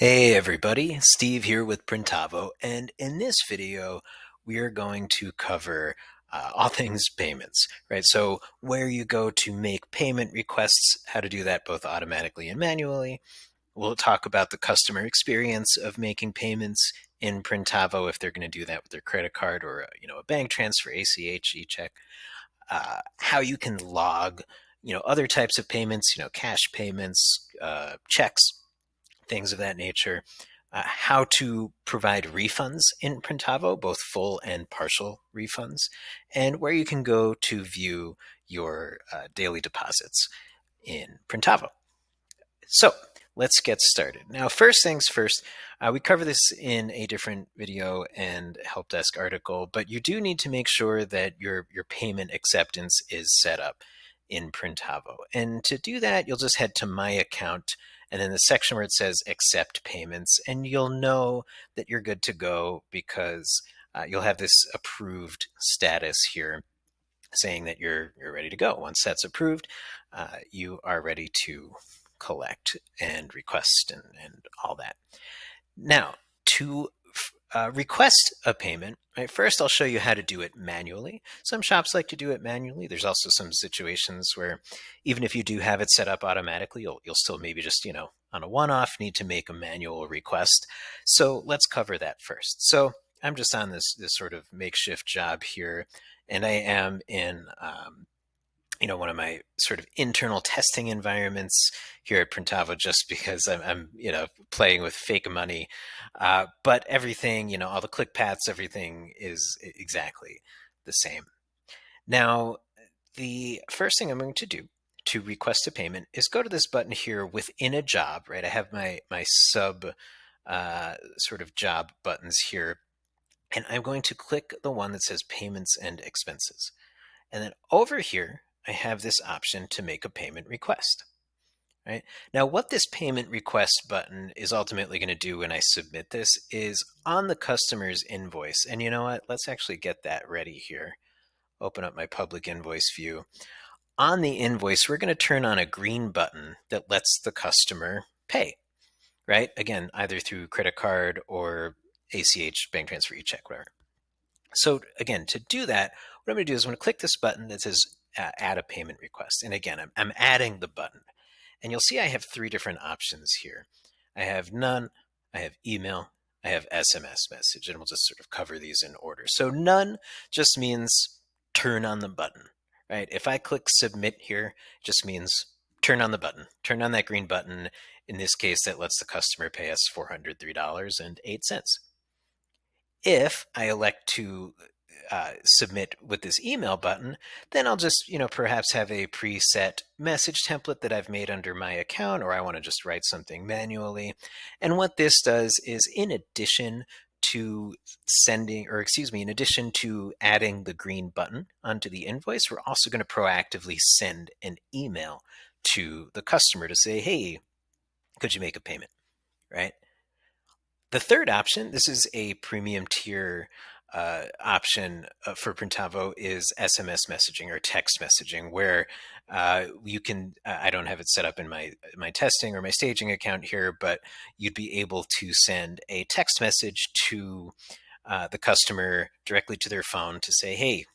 Hey everybody, Steve here with Printavo, and in this video we are going to cover all things payments, right? So where you go to make payment requests, how to do that both automatically and manually. We'll talk about the customer experience of making payments in Printavo if they're going to do that with their credit card or a bank transfer, ACH, e-check. How you can log other types of payments, cash payments, checks, things of that nature. How to provide refunds in Printavo, both full and partial refunds, and where you can go to view your daily deposits in Printavo. So let's get started. Now, first things first, we cover this in a different video and help desk article, but you do need to make sure that your payment acceptance is set up in Printavo. And to do that, you'll just head to My Account and then the section where it says Accept Payments, and you'll know that you're good to go because you'll have this approved status here saying that you're ready to go. Once that's approved, you are ready to collect and request and all that. Now, to request a payment, right, first I'll show you how to do it manually. Some shops like to do it manually. There's also some situations where even if you do have it set up automatically, you'll still maybe just, on a one-off need to make a manual request. So let's cover that first. So I'm just on this sort of makeshift job here, and I am in one of my sort of internal testing environments here at Printavo, just because I'm playing with fake money, but everything, all the click paths, everything is exactly the same. Now, the first thing I'm going to do to request a payment is go to this button here within a job, right? I have my sub sort of job buttons here, and I'm going to click the one that says Payments and Expenses. And then over here, I have this option to make a payment request. Right? Now, what this payment request button is ultimately going to do when I submit this is on the customer's invoice. And you know what? Let's actually get that ready here. Open up my public invoice view. On the invoice, we're going to turn on a green button that lets the customer pay, right? Again, either through credit card or ACH, bank transfer, e-check, whatever. So again, to do that, what I'm going to do is I'm going to click this button that says add a payment request. And again, I'm adding the button. And you'll see I have three different options here. I have none, I have email, I have SMS message, and we'll just sort of cover these in order. So none just means turn on the button, right? If I click submit here, it just means turn on the button, turn on that green button. In this case, that lets the customer pay us $403.08. If I elect to submit with this email button, then I'll just, perhaps have a preset message template that I've made under my account, or I want to just write something manually. And what this does is, in addition to in addition to adding the green button onto the invoice, we're also going to proactively send an email to the customer to say, hey, could you make a payment, right? The third option, this is a premium tier option for Printavo, is SMS messaging or text messaging, where you can, I don't have it set up in my testing or my staging account here, but you'd be able to send a text message to the customer directly to their phone to say, hey,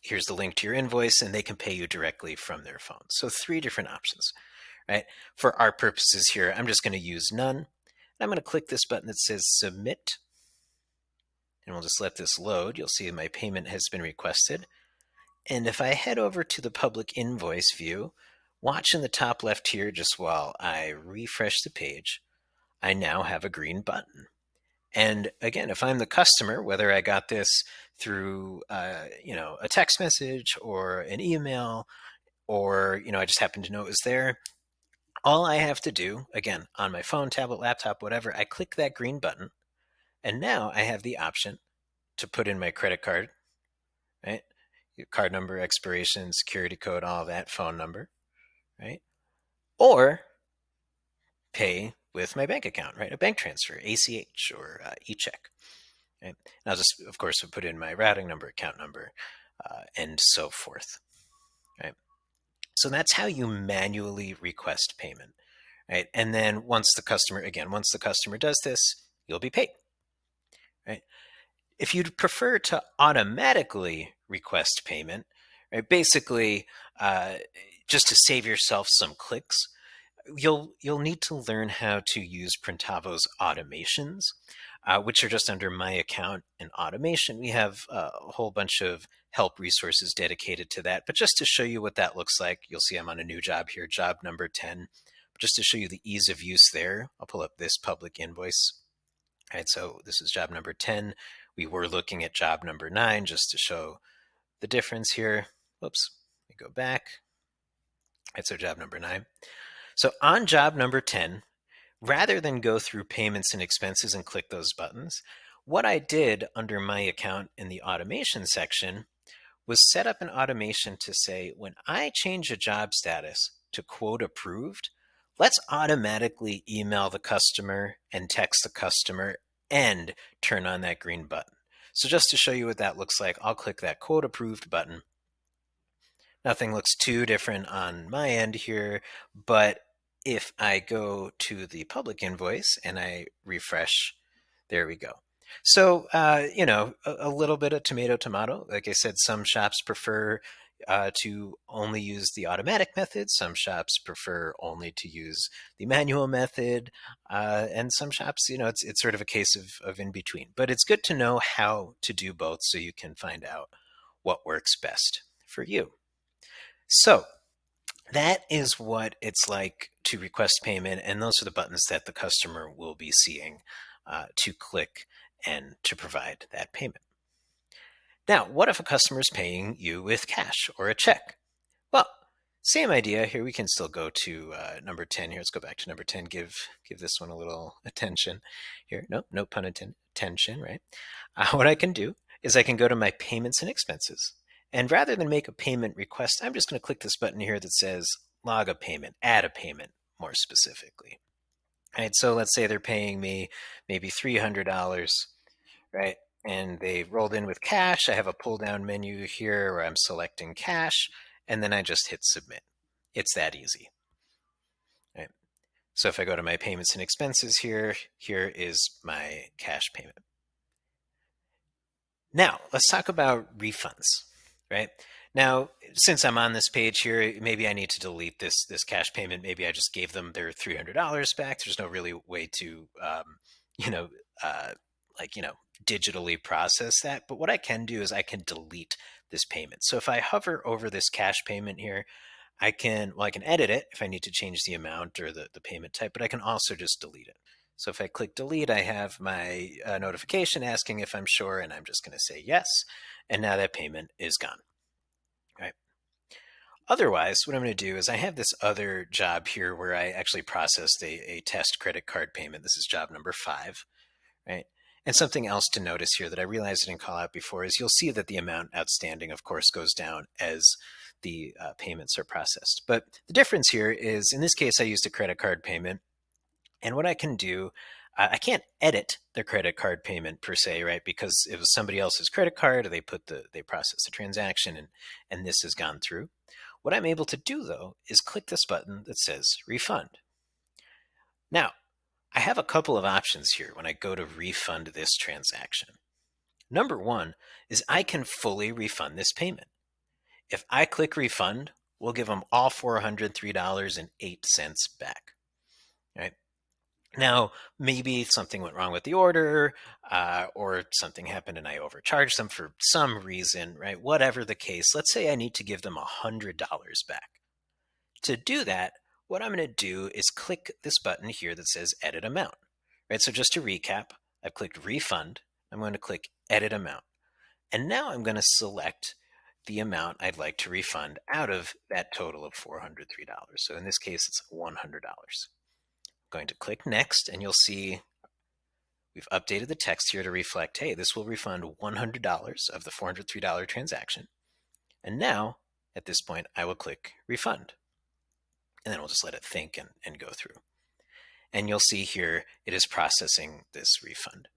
here's the link to your invoice, and they can pay you directly from their phone. So three different options, right? For our purposes here, I'm just going to use none. I'm going to click this button that says submit, and we'll just let this load. You'll see my payment has been requested. And if I head over to the public invoice view, watch in the top left here, just while I refresh the page, I now have a green button. And again, if I'm the customer, whether I got this through a text message or an email, or I just happen to know it was there, all I have to do, again, on my phone, tablet, laptop, whatever, I click that green button, and now I have the option to put in my credit card, right? Your card number, expiration, security code, all that, phone number, right? Or pay with my bank account, right? A bank transfer, ACH or e-check. Right? And I'll just, of course, put in my routing number, account number, and so forth, right? So that's how you manually request payment. right? And then once the customer does this, you'll be paid, right? If you'd prefer to automatically request payment, right, basically uh, just to save yourself some clicks, you'll need to learn how to use Printavo's automations, which are just under my account and automation. We have a whole bunch of help resources dedicated to that. But just to show you what that looks like, you'll see I'm on a new job here, job number 10. Just to show you the ease of use there, I'll pull up this public invoice. All right, so this is job number 10. We were looking at job number 9 just to show the difference here. Whoops, let me go back. All right, so job number 9. So on job number 10, rather than go through payments and expenses and click those buttons, what I did under my account in the automation section was set up an automation to say, when I change a job status to quote approved, let's automatically email the customer and text the customer and turn on that green button. So just to show you what that looks like, I'll click that quote approved button. Nothing looks too different on my end here, but if I go to the public invoice and I refresh, there we go. So, a little bit of tomato. Like I said, some shops prefer to only use the automatic method. Some shops prefer only to use the manual method. And some shops, it's sort of a case of in between. But it's good to know how to do both so you can find out what works best for you. So that is what it's like to request payment, and those are the buttons that the customer will be seeing to click and to provide that payment. Now, what if a customer is paying you with cash or a check? Well, same idea here. We can still go to number 10 here. Let's go back to number 10. Give this one a little attention here. No pun intended. Attention, right? What I can do is I can go to my payments and expenses. And rather than make a payment request, I'm just going to click this button here that says log a payment, add a payment more specifically. Right, so let's say they're paying me maybe $300, right? And they rolled in with cash. I have a pull down menu here where I'm selecting cash, and then I just hit submit. It's that easy. Right? So if I go to my payments and expenses here is my cash payment. Now, let's talk about refunds, right? Now, since I'm on this page here, maybe I need to delete this cash payment. Maybe I just gave them their $300 back. There's no really way to, you know, uh, digitally process that. But what I can do is I can delete this payment. So if I hover over this cash payment here, I can edit it if I need to change the amount or the payment type, but I can also just delete it. So if I click delete, I have my notification asking if I'm sure, and I'm just going to say yes. And now that payment is gone. Right. Otherwise, what I'm going to do is I have this other job here where I actually processed a test credit card payment. This is job number 5. Right. And something else to notice here that I realized I didn't call out before is you'll see that the amount outstanding, of course, goes down as the payments are processed. But the difference here is, in this case, I used a credit card payment. And what I can do, I can't edit the credit card payment per se, right? Because it was somebody else's credit card, or they processed the transaction, and this has gone through. What I'm able to do, though, is click this button that says refund. Now, I have a couple of options here when I go to refund this transaction. Number 1 is I can fully refund this payment. If I click refund, we'll give them all $403.08 back. Right? Now, maybe something went wrong with the order, or something happened and I overcharged them for some reason, right? Whatever the case, let's say I need to give them $100 back. To do that, what I'm going to do is click this button here that says edit amount, right? So just to recap, I've clicked refund. I'm going to click edit amount. And now I'm going to select the amount I'd like to refund out of that total of $403. So in this case, it's $100. Going to click next, and you'll see we've updated the text here to reflect, hey, this will refund $100 of the $403 transaction. And now, at this point, I will click refund. And then we'll just let it think and go through. And you'll see here it is processing this refund.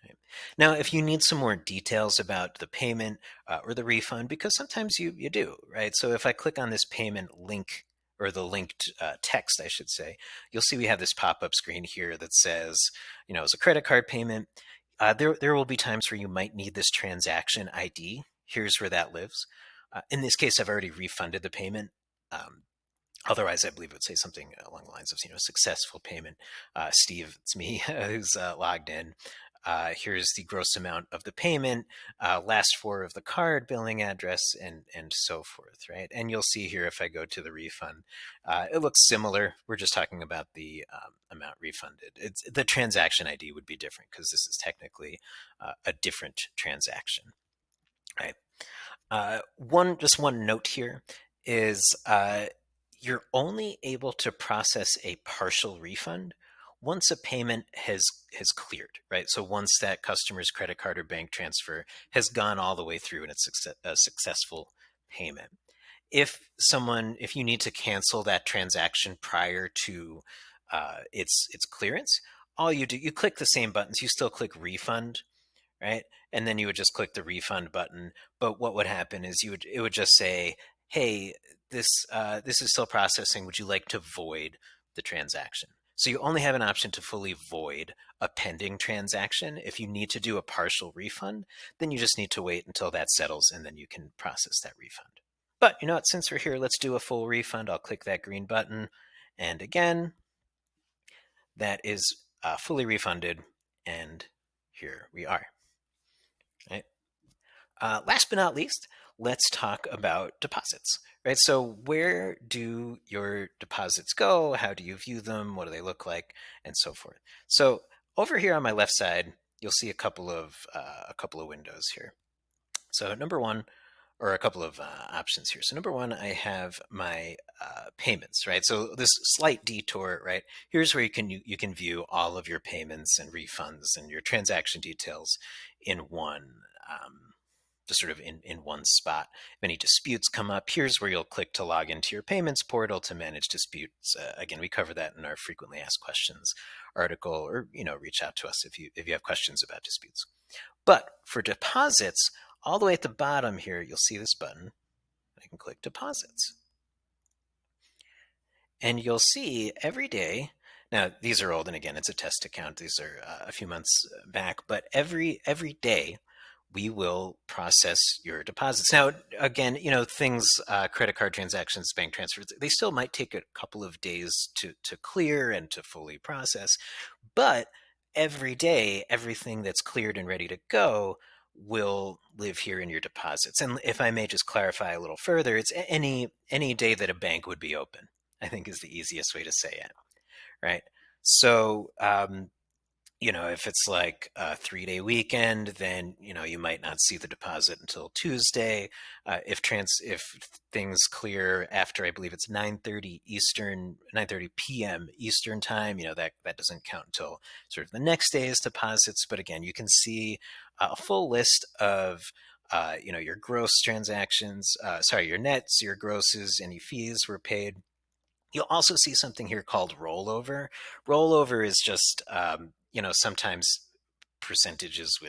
Okay. Now, if you need some more details about the payment or the refund, because sometimes you do, right? So if I click on this payment link or the linked text, I should say, you'll see we have this pop-up screen here that says, it's a credit card payment. There will be times where you might need this transaction ID. Here's where that lives. In this case, I've already refunded the payment. Otherwise, I believe it would say something along the lines of, successful payment. Steve, it's me who's logged in. Here's the gross amount of the payment, last four of the card billing address, and so forth, right? And you'll see here if I go to the refund, it looks similar. We're just talking about the amount refunded. The transaction ID would be different because this is technically a different transaction, right? One note here is you're only able to process a partial refund once a payment has cleared, right? So once that customer's credit card or bank transfer has gone all the way through and it's a successful payment. If you need to cancel that transaction prior to its clearance, all you do, you click the same buttons. You still click refund, right? And then you would just click the refund button. But what would happen is it would just say, hey, this is still processing. Would you like to void the transaction? So you only have an option to fully void a pending transaction. If you need to do a partial refund, then you just need to wait until that settles and then you can process that refund. But you know what, since we're here, let's do a full refund. I'll click that green button. And again, that is fully refunded. And here we are. Right? Last but not least, let's talk about deposits, right? So where do your deposits go? How do you view them? What do they look like? And so forth. So over here on my left side, you'll see a couple of windows here. So number one, or a couple of options here. So number one, I have my payments, right? So this slight detour, right? Here's where you can view all of your payments and refunds and your transaction details in one, just sort of in one spot. If any disputes come up, here's where you'll click to log into your payments portal to manage disputes. Again, we cover that in our frequently asked questions article, or reach out to us if you have questions about disputes. But for deposits, all the way at the bottom here, you'll see this button. I can click deposits. And you'll see every day, now these are old, and again, it's a test account. These are a few months back, but every day we will process your deposits. Now, again, things, credit card transactions, bank transfers, they still might take a couple of days to clear and to fully process, but every day, everything that's cleared and ready to go will live here in your deposits. And if I may just clarify a little further, it's any day that a bank would be open, I think is the easiest way to say it, right? So, if it's like a 3-day weekend, then you might not see the deposit until Tuesday. If things clear after, I believe it's 9:30 p.m. Eastern time, that doesn't count until sort of the next day's deposits. But again, you can see a full list of your gross transactions, your nets, your grosses, any fees were paid. You'll also see something here called rollover. Rollover is just, sometimes percentages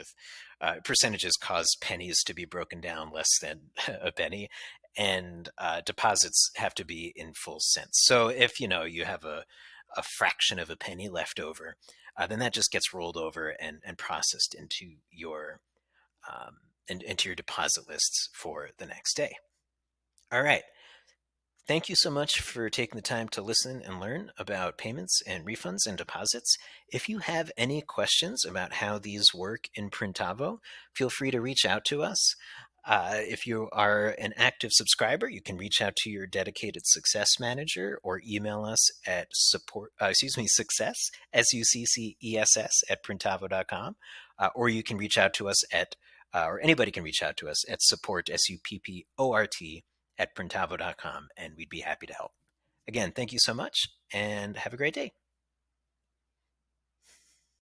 cause pennies to be broken down less than a penny, and deposits have to be in full cents. So if you have a fraction of a penny left over, then that just gets rolled over and processed into your into your deposit lists for the next day. All right. Thank you so much for taking the time to listen and learn about payments and refunds and deposits. If you have any questions about how these work in Printavo, feel free to reach out to us. If you are an active subscriber, you can reach out to your dedicated success manager or email us at success, SUCCESS at printavo.com, or you can reach out to us or anybody can reach out to us at support, SUPPORT, at printavo.com, and we'd be happy to help. Again, thank you so much, and have a great day.